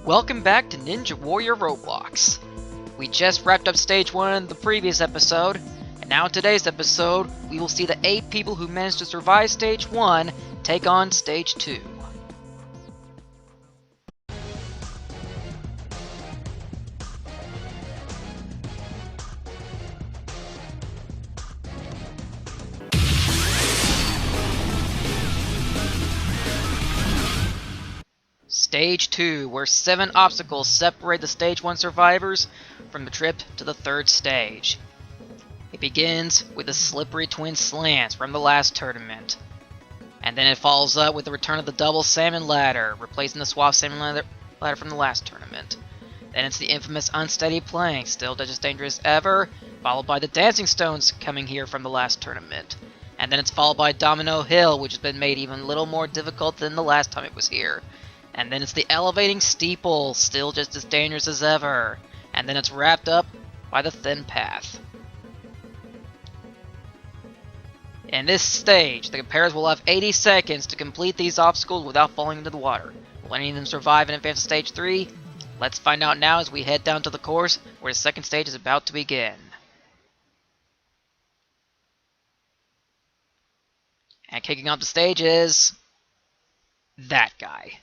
Welcome back to Ninja Warrior Roblox. We just wrapped up Stage 1 in the previous episode, and now in today's episode, we will see the 8 people who managed to survive Stage 1 take on Stage 2. Stage 2, where 7 obstacles separate the Stage 1 survivors from the trip to the 3rd stage. It begins with the slippery twin slants from the last tournament. And then it follows up with the return of the double salmon ladder, replacing the swap salmon ladder from the last tournament. Then it's the infamous unsteady plank, still just as dangerous ever, followed by the dancing stones coming here from the last tournament. And then it's followed by Domino Hill, which has been made even a little more difficult than the last time it was here. And then it's the elevating steeple, still just as dangerous as ever. And then it's wrapped up by the thin path. In this stage, the competitors will have 80 seconds to complete these obstacles without falling into the water. Will any of them survive and advance to Stage 3? Let's find out now as we head down to the course where the second stage is about to begin. And kicking off the stage is that guy.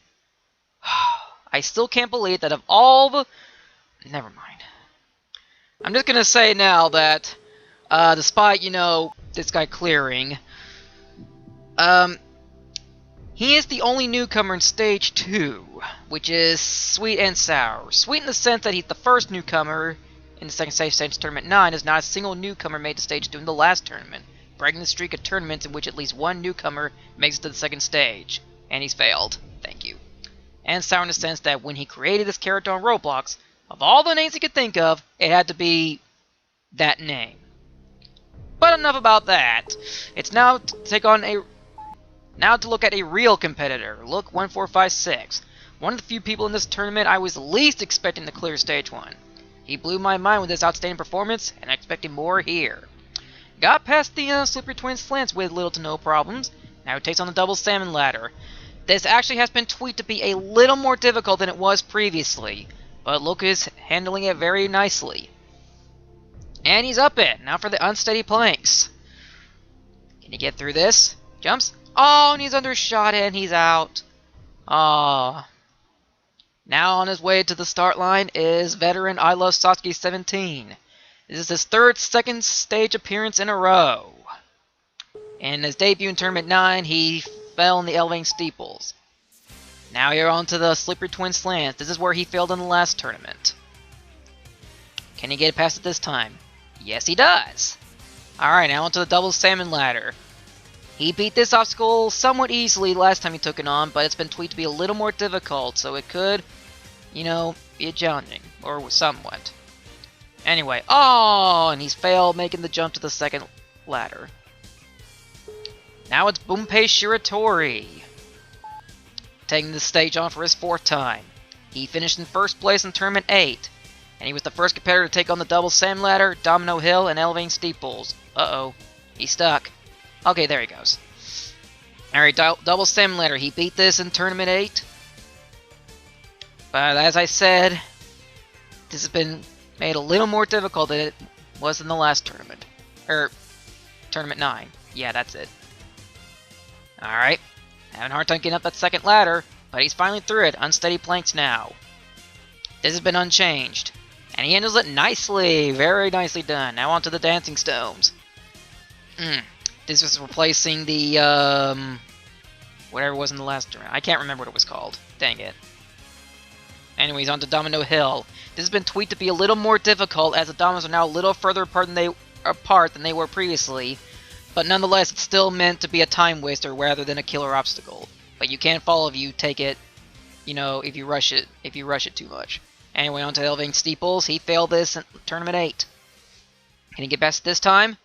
I still can't believe that of all the... Never mind. I'm just gonna say now that, despite, this guy clearing, he is the only newcomer in Stage 2, which is sweet and sour. Sweet in the sense that he's the first newcomer in the second stage Tournament 9, as not a single newcomer made to Stage 2 in the last tournament, breaking the streak of tournaments in which at least one newcomer makes it to the second stage. And he's failed. Thank you. And sour in the sense that when he created this character on Roblox, of all the names he could think of, it had to be that name. But enough about that. It's now to look at a real competitor. Look 1456. One of the few people in this tournament I was least expecting to clear Stage 1. He blew my mind with his outstanding performance, and I expected more here. Got past the slippery twin slants with little to no problems. Now he takes on the double salmon ladder. This actually has been tweaked to be a little more difficult than it was previously, but look is handling it very nicely. And he's up it. Now for the unsteady planks. Can he get through this? Jumps. Oh, and he's undershot and he's out. Aww. Now on his way to the start line is veteran I Love Satsuki 17. This is his third second stage appearance in a row. In his debut in Tournament 9, he fell in the elevating steeples. Now you're on to the slippery twin slants. This is where he failed in the last tournament. Can he get past it this time? Yes, he does. Alright, now onto the double salmon ladder. He beat this obstacle somewhat easily last time he took it on, but it's been tweaked to be a little more difficult, so it could, be challenging, or somewhat. Anyway, oh, and he's failed making the jump to the second ladder. Now it's Gunpei Shiratori, taking the stage on for his 4th time. He finished in 1st place in Tournament 8, and he was the first competitor to take on the double salmon ladder, domino hill, and elevating steeples. Uh-oh, he's stuck. Okay, there he goes. Alright, double salmon ladder, he beat this in Tournament 8. But as I said, this has been made a little more difficult than it was in the last tournament. Tournament 9. Yeah, that's it. Alright, having a hard time getting up that second ladder, but he's finally through it. Unsteady planks now. This has been unchanged. And he handles it nicely. Very nicely done. Now onto the dancing stones. This was replacing the, whatever it was in the last tournament. I can't remember what it was called. Dang it. Anyways, onto Domino Hill. This has been tweaked to be a little more difficult, as the dominoes are now a little further apart than they were previously. But nonetheless, it's still meant to be a time waster rather than a killer obstacle. But you can't fall if you take it, if you rush it too much. Anyway, on to elevating steeples. He failed this in Tournament 8. Can he get past it this time?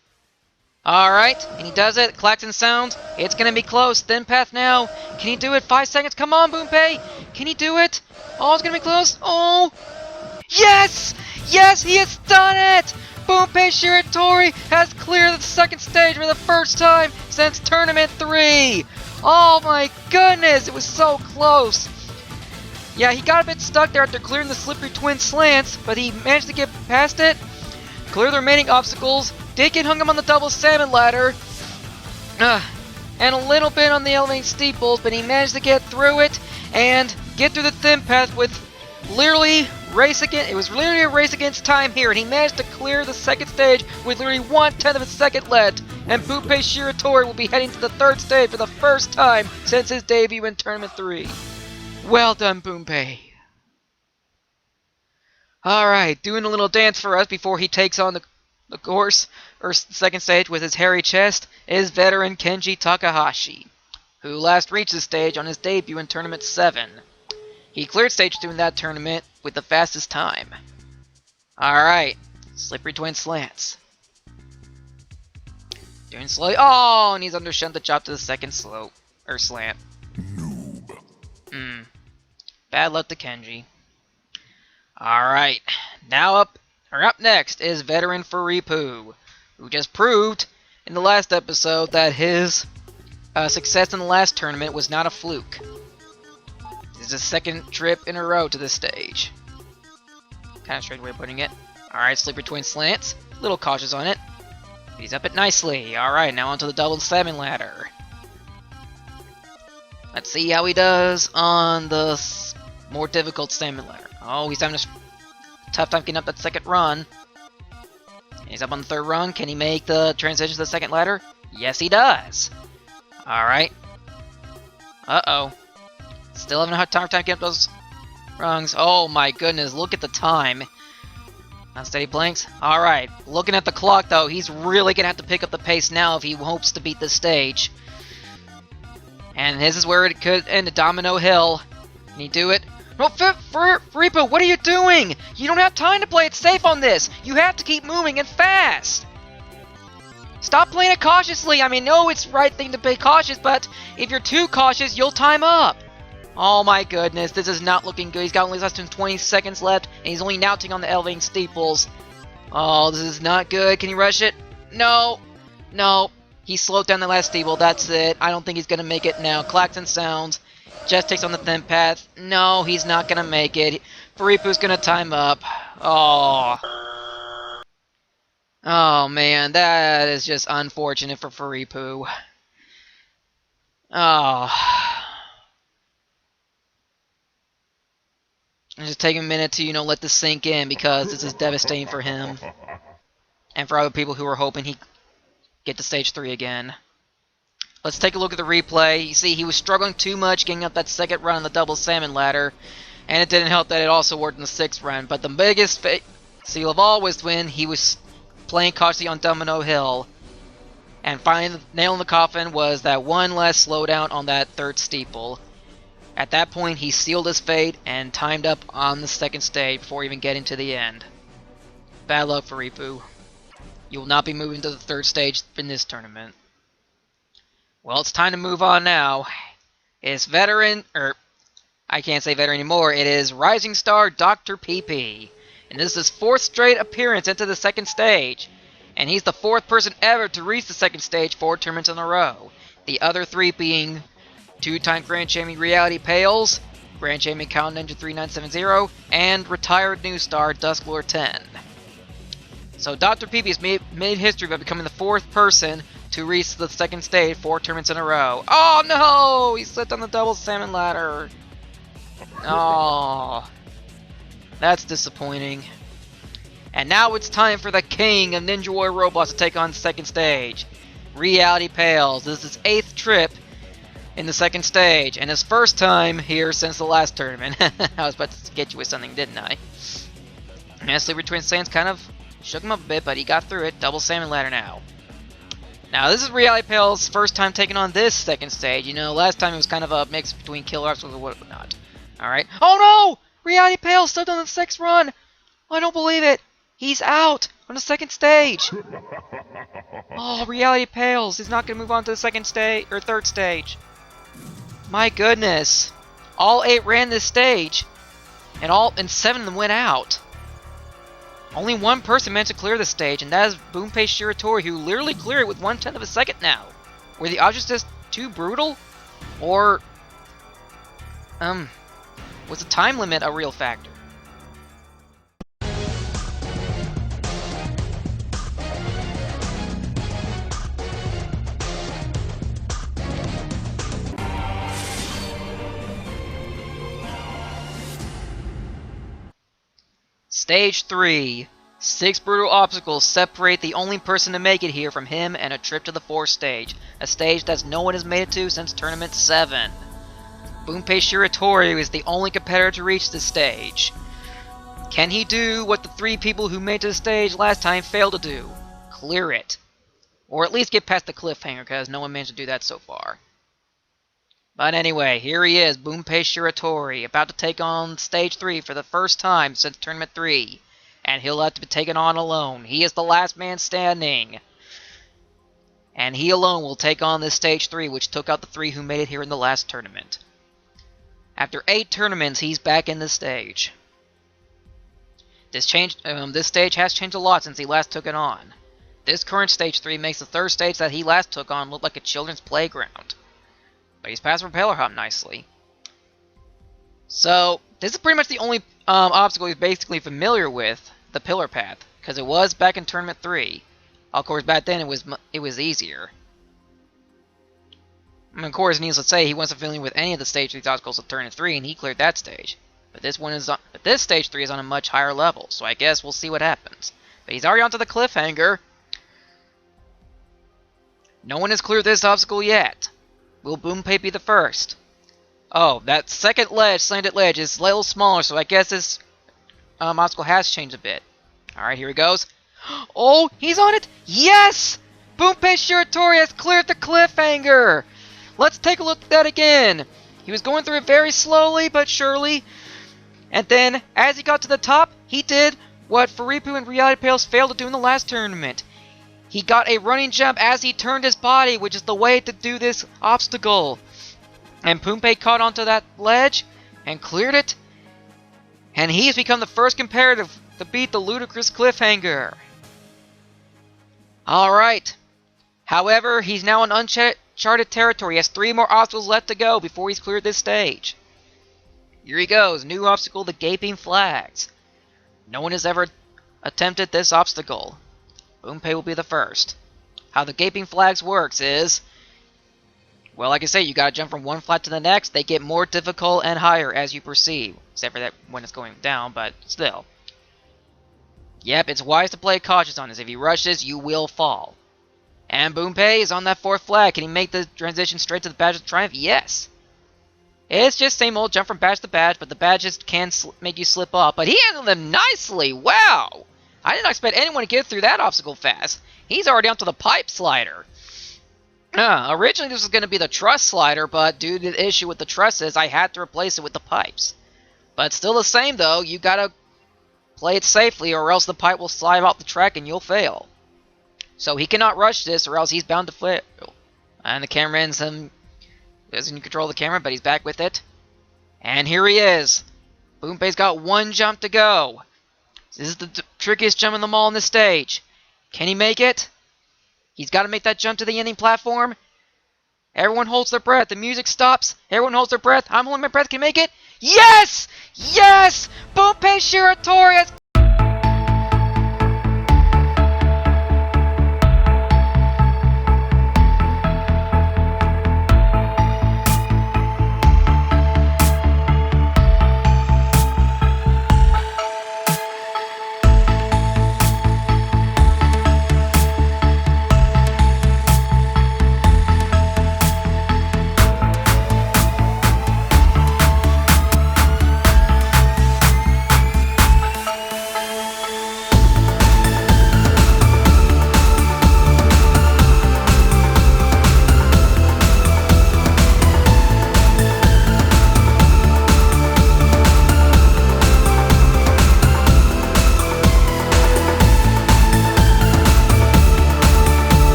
Alright, and he does it. Klaxon sounds. It's gonna be close. Thin path now. Can he do it? 5 seconds. Come on, Gunpei! Can he do it? Oh, it's gonna be close. Oh! Yes! Yes, he has done it! Gunpei Shiratori has cleared the second stage for the first time since Tournament 3! Oh my goodness, it was so close! Yeah, he got a bit stuck there after clearing the slippery twin slants, but he managed to get past it, clear the remaining obstacles, did get hung up on the double salmon ladder, and a little bit on the elevating steeples, but he managed to get through it and get through the thin path with literally it was literally a race against time here, and he managed to clear the second stage with literally 1/10 of a second left, and Bunpei Shiratori will be heading to the third stage for the first time since his debut in Tournament 3. Well done, Bunpei. Alright, doing a little dance for us before he takes on the course, or second stage with his hairy chest, is veteran Kenji Takahashi, who last reached the stage on his debut in Tournament 7. He cleared stage 2 in that tournament with the fastest time. Alright, slippery twin slants. Doing slowly. Oh, and he's undershunt the chop to the second slope, or slant. Noob. Bad luck to Kenji. Alright, now up next is veteran Fipu, who just proved in the last episode that his success in the last tournament was not a fluke. This is his second trip in a row to this stage. Kind of straight way of putting it. Alright, slippery twin slants. A little cautious on it. He's up it nicely. Alright, now onto the double salmon ladder. Let's see how he does on the more difficult salmon ladder. Oh, he's having a tough time getting up that second run. He's up on the third run. Can he make the transition to the second ladder? Yes, he does. Alright. Uh-oh. Still having a hard time getting up those rungs. Oh my goodness, look at the time. Unsteady blinks. Alright, looking at the clock though, he's really gonna have to pick up the pace now if he hopes to beat this stage. And this is where it could end a domino hill. Can he do it? No, Fipu, what are you doing? You don't have time to play it safe on this. You have to keep moving and fast. Stop playing it cautiously. I mean, no, it's the right thing to be cautious, but if you're too cautious, you'll time up. Oh my goodness, this is not looking good. He's got only less than 20 seconds left, and he's only nouncing on the elevating steeples. Oh, this is not good. Can he rush it? No. No. He slowed down the last steeple. That's it. I don't think he's going to make it now. Klaxon sounds. Just takes on the thin path. No, he's not going to make it. Fipu's going to time up. Oh. Oh, man. That is just unfortunate for Fipu. Oh. Just take a minute to, let this sink in, because this is devastating for him. And for other people who are hoping he get to stage 3 again. Let's take a look at the replay. You see, he was struggling too much getting up that second run on the double salmon ladder. And it didn't help that it also worked in the 6th run. But the biggest seal of all was when he was playing cautiously on Domino Hill. And finally, the nail in the coffin was that one last slowdown on that 3rd steeple. At that point, he sealed his fate and timed up on the 2nd stage before even getting to the end. Bad luck for Fipu. You will not be moving to the 3rd stage in this tournament. Well, it's time to move on now. It's veteran, I can't say veteran anymore. It is rising star Dr. PP. And this is his 4th straight appearance into the 2nd stage. And he's the 4th person ever to reach the 2nd stage 4 tournaments in a row. The other 3 being 2-time Grand Champion Reality Pales, Grand Champion Count Ninja 3970, and retired new star Dusklord 10. So Dr. PP has made history by becoming the 4th person to reach the 2nd stage 4 tournaments in a row. Oh no! He slipped on the double salmon ladder. Oh, that's disappointing. And now it's time for the king of Ninja Warrior Robots to take on 2nd stage. Reality Pales. This is his 8th trip in the 2nd stage, and his first time here since the last tournament. I was about to get you with something, didn't I? And Slippery Twin Sands kind of shook him up a bit, but he got through it. Double salmon ladder now. Now, this is Reality Pale's first time taking on this 2nd stage. Last time it was kind of a mix between Killer Obstacles and whatnot. Alright. Oh no! Reality Pale still done the 6th run! I don't believe it! He's out on the 2nd stage! Oh, Reality Pales is not going to move on to the 2nd stage, or 3rd stage. My goodness. All 8 ran this stage, and 7 of them went out. Only one person managed to clear the stage, and that is Bunpei Shiratori, who literally cleared it with 1/10 of a second now. Were the objects just too brutal? Or, Was the time limit a real factor? Stage 3. 6 brutal obstacles separate the only person to make it here from him and a trip to the 4th stage. A stage that no one has made it to since Tournament 7. Gunpei Shiratori is the only competitor to reach this stage. Can he do what the 3 people who made it to the stage last time failed to do? Clear it. Or at least get past the cliffhanger, because no one managed to do that so far. But anyway, here he is, Gunpei Shiratori, about to take on Stage 3 for the first time since Tournament 3. And he'll have to be taken on alone. He is the last man standing. And he alone will take on this Stage 3, which took out the 3 who made it here in the last tournament. After 8 tournaments, he's back in this stage. This stage has changed a lot since he last took it on. This current Stage 3 makes the 3rd stage that he last took on look like a children's playground. But he's passed Propeller Hop nicely. So, this is pretty much the only obstacle he's basically familiar with, the Pillar Path, because it was back in Tournament 3. Of course, back then it was easier. And of course, needless to say, he wasn't familiar with any of the Stage 3 obstacles of Tournament 3, and he cleared that stage. But this Stage 3 is on a much higher level, so I guess we'll see what happens. But he's already onto the cliffhanger. No one has cleared this obstacle yet. Will Gunpei be the first? Oh, that second ledge, slanted ledge, is a little smaller, so I guess this obstacle has changed a bit. Alright, here he goes. Oh, he's on it! Yes! Gunpei Shiratori has cleared the cliffhanger! Let's take a look at that again. He was going through it very slowly, but surely. And then, as he got to the top, he did what Fipu and Reality Pales failed to do in the last tournament. He got a running jump as he turned his body, which is the way to do this obstacle. And Gunpei caught onto that ledge and cleared it. And he has become the first competitor to beat the ludicrous cliffhanger. Alright. However, he's now in uncharted territory. He has 3 more obstacles left to go before he's cleared this stage. Here he goes. New obstacle, the Gaping Flags. No one has ever attempted this obstacle. Gunpei will be the first. How the Gaping Flags works is, well, like I say, you gotta jump from one flag to the next. They get more difficult and higher as you proceed. Except for that when it's going down, but still. Yep, it's wise to play cautious on this. If you rush this, you will fall. And Gunpei is on that 4th flag. Can he make the transition straight to the Badge of Triumph? Yes. It's just same old jump from badge to badge, but the badges can make you slip up. But he handled them nicely. Wow. I didn't expect anyone to get through that obstacle fast. He's already onto the pipe slider. Originally this was going to be the truss slider, but due to the issue with the trusses, I had to replace it with the pipes. But still the same though, you gotta play it safely or else the pipe will slide off the track and you'll fail. So he cannot rush this or else he's bound to fail. And the cameraman's doesn't control the camera, but he's back with it. And here he is. Gunpei's got 1 jump to go. This is the trickiest jump in them all on this stage. Can he make it? He's got to make that jump to the ending platform. Everyone holds their breath. The music stops. Everyone holds their breath. I'm holding my breath. Can he make it? Yes! Yes! Gunpei Shiratori has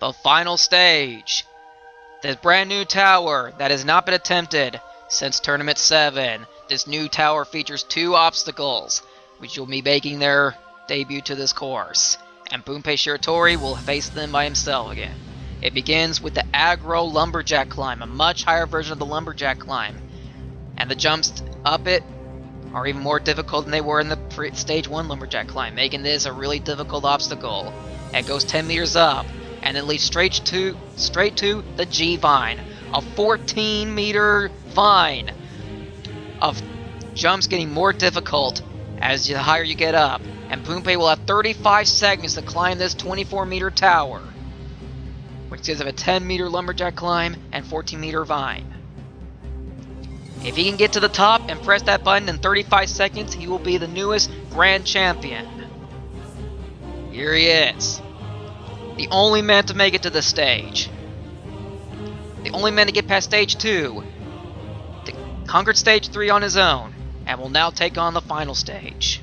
the final stage. This brand new tower that has not been attempted since Tournament 7. This new tower features 2 obstacles, which will be making their debut to this course. And Gunpei Shiratori will face them by himself again. It begins with the aggro lumberjack climb, a much higher version of the lumberjack climb. And the jumps up it are even more difficult than they were in the stage 1 lumberjack climb, making this a really difficult obstacle. It goes 10 meters up, and then leads straight to the G-Vine, a 14-meter vine of jumps getting more difficult as the higher you get up. And Gunpei will have 35 seconds to climb this 24-meter tower, which consists of a 10-meter lumberjack climb and 14-meter vine. If he can get to the top and press that button in 35 seconds, he will be the newest Grand Champion. Here he is. The only man to make it to this stage. The only man to get past stage 2. Conquered stage 3 on his own, and will now take on the final stage.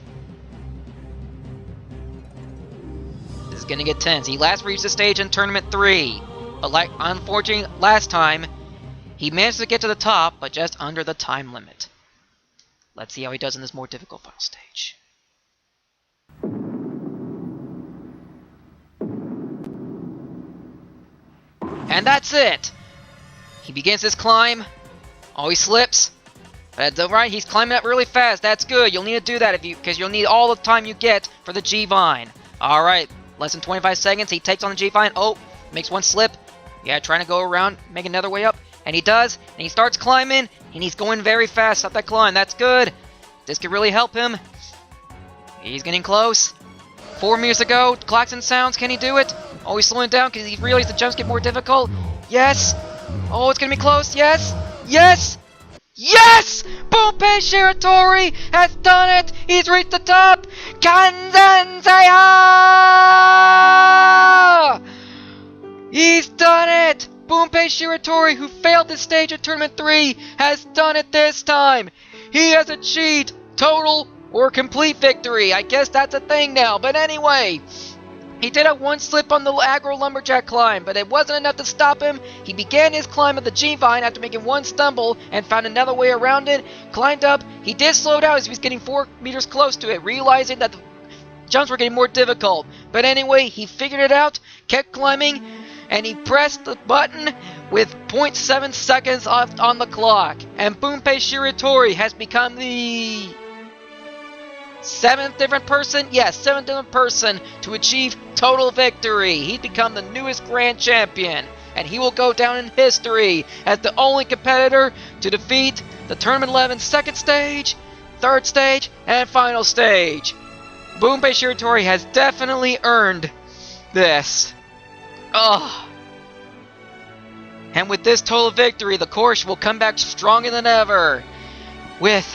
This is gonna get tense. He last reached the stage in Tournament 3, but unfortunately last time, he managed to get to the top, but just under the time limit. Let's see how he does in this more difficult final stage. And that's it! He begins his climb. Oh, he slips. But that's alright, he's climbing up really fast. That's good. You'll need to do that because you'll need all the time you get for the G-Vine. Alright, less than 25 seconds. He takes on the G-Vine. Oh, makes one slip. Yeah, trying to go around, make another way up. And he does, and he starts climbing, and he's going very fast up that climb. That's good. This could really help him. He's getting close. 4 meters to go. Klaxon sounds. Can he do it? Oh, he's slowing down because he realized the jumps get more difficult. Yes. Oh, it's going to be close. Yes. Yes. Yes! Gunpei Shiratori has done it! He's reached the top! Kanzen Seiya! He's done it! Gunpei Shiratori, who failed this stage at Tournament 3, has done it this time! He has achieved total or complete victory. I guess that's a thing now, but anyway, he did have one slip on the aggro lumberjack climb, but it wasn't enough to stop him. He began his climb of the G-Vine after making one stumble and found another way around it, climbed up. He did slow down as he was getting 4 meters close to it, realizing that the jumps were getting more difficult. But anyway, he figured it out, kept climbing, and he pressed the button with 0.7 seconds left on the clock. And Gunpei Shiratori has become the 7th different person? Yes, 7th different person to achieve total victory. He's become the newest Grand Champion, and he will go down in history as the only competitor to defeat the Tournament 11 second stage, third stage, and final stage. Gunpei Shiratori has definitely earned this. Oh. And with this total victory, the course will come back stronger than ever, with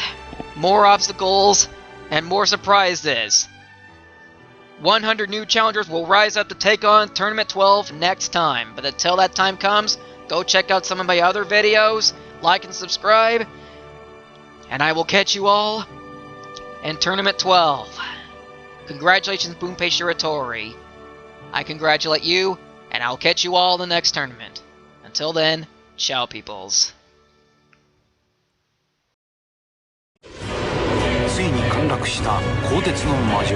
more obstacles and more surprises. 100 new challengers will rise up to take on Tournament 12 next time. But until that time comes, go check out some of my other videos, like and subscribe, and I will catch you all in Tournament 12. Congratulations, Gunpei Shiratori. I congratulate you, and I'll catch you all in the next tournament. Until then, ciao peoples. ついに陥落した鋼鉄の魔女